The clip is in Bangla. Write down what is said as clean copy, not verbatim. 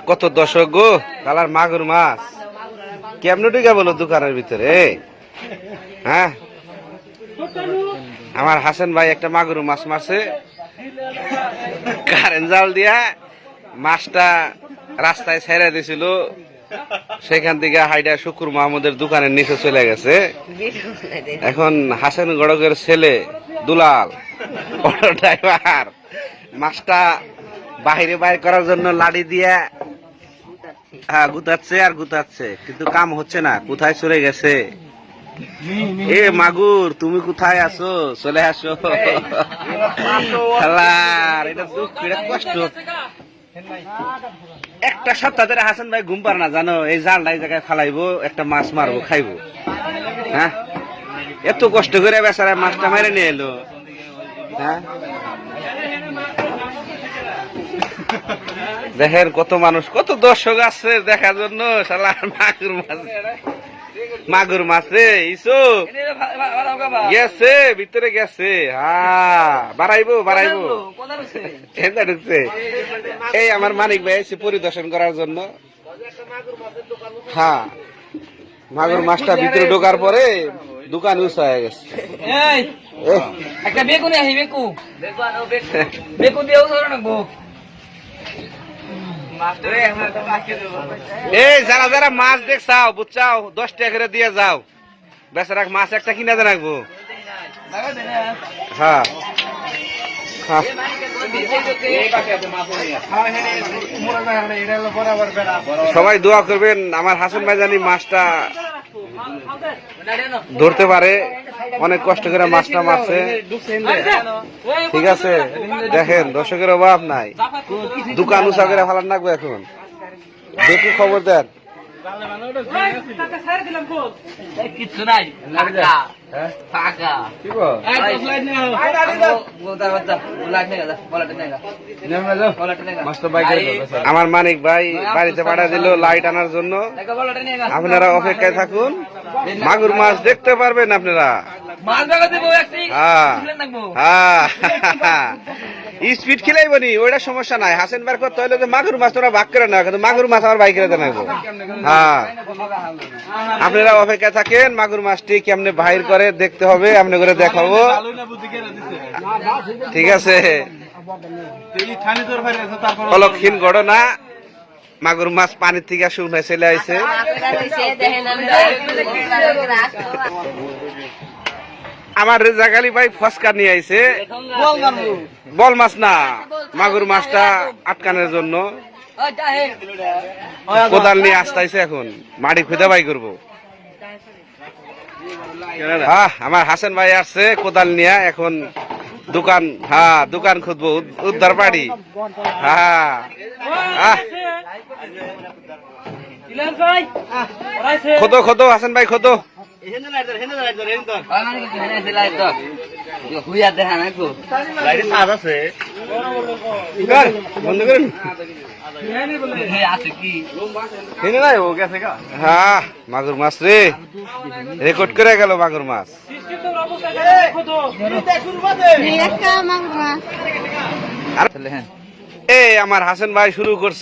কত দর্শক গো, কালার মাগুর মাছ কেমনে ঢুকে বলো দোকানের ভিতরে? হ্যাঁ, আমার হাসান ভাই একটা মাগুর মাছ মারছে কারেন্ট জাল দিয়া। মাছটা রাস্তায় ছেড়ে দিছিল, সেখান থেকে হাইডা শুকুর মাহমুদের দোকানের নিচে চলে গেছে। এখন হাসান গড়কের ছেলে দুলাল অটো ড্রাইভার মাছটা বাহিরে বাইর করার জন্য লাড়ি দিয়ে গুতাচ্ছে আর গুতাচ্ছে, কিন্তু কাম হচ্ছে না। কোথায় চলে গেছে? এ মাগুর, তুমি কোথায় আছো? চলে আসো। এটা দুঃখ, এটা কষ্ট। একটা সপ্তাহ ধরে হাসান ভাই ঘুম পার না, জানো? এই জালটা এই জায়গায় ফালাইবো, একটা মাছ মারবো, খাইবো। হ্যাঁ, এত কষ্ট করে বেচারা মাছটা মেরে নিয়ে এলো। হ্যাঁ, দেখেন কত মানুষ, কত দর্শক আছে দেখার জন্য। শালা মাগুর মাছ, মাগুর মাছ রে ইসো গেছে ভিতরে গেছে। হ্যাঁ, বাড়াইবো বাড়াইবো। এই আমার মানিক ভাই এসে পরিদর্শন করার জন্য। হ্যাঁ, মাগুর মাছটা ভিতরে ঢোকার পরে দোকান উঁচু হয়ে গেছে। একটা বেগুন আহি বেকু বেকু দিয়েও ধরে রাখবো। এই যারা যারা মাছ দেখছাও বুঝছাও, 10 টাকা করে দিয়ে যাও। বেচারা মাছ একটা কিনে দেন রাখবো। হ্যাঁ, সবাই দোয়া করবেন আমার হাসান ভাই জানি মাছটা ধরতে পারে। অনেক কষ্ট করে মাছটা মারছে। ঠিক আছে, দেখেন দর্শকের অভাব নাই, দোকান উঁচা করে ফেলার লাগবে। এখন দেখি খবর দেন। কিচ্ছু নাই, আমার মানিক ভাই বাড়িতে পাঠা দিল লাইট আনার জন্য। আপনারা অপেক্ষায় থাকুন, মাগুর মাছ দেখতে পারবেন আপনারা। স্পিড খেলাইব নি, ওইটা সমস্যা নাই। হাসেন বার করতে হলে যে মাগুর মাছ তোরা ভাগ করে না, কিন্তু মাগুর মাছ আমার বাইকে জানাবো। হ্যাঁ, আপনারা অপেক্ষা থাকেন, মাগুর মাছটি কেমনে বাহির করে দেখতে হবে, আপনি করে দেখাবো। ঠিক আছে, অলক্ষীন ঘটনা। মাগুর মাছ পানির থেকে শুকনো চলে আইছে। আমার রেজাকালি ভাই ফসকা নিয়ে আইছে, বল মাছ না, মাগুর মাছটা আটকানোর জন্য কোদাল নিয়ে আসতেছে। এখন মাটি খুঁজে বাই করবো। আমার হাসান ভাই আসছে কোদাল নিয়ে, এখন দোকান, হ্যাঁ দোকান খুঁজবো, উদ্ধার বাড়ি। হ্যাঁ, খোদো খোদো হাসান ভাই খোদো। হ্যাঁ, মাগুর মাছ রে, রেকর্ড করে গেল মাগুর মাছ। এই আমার হাসান ভাই শুরু করছে।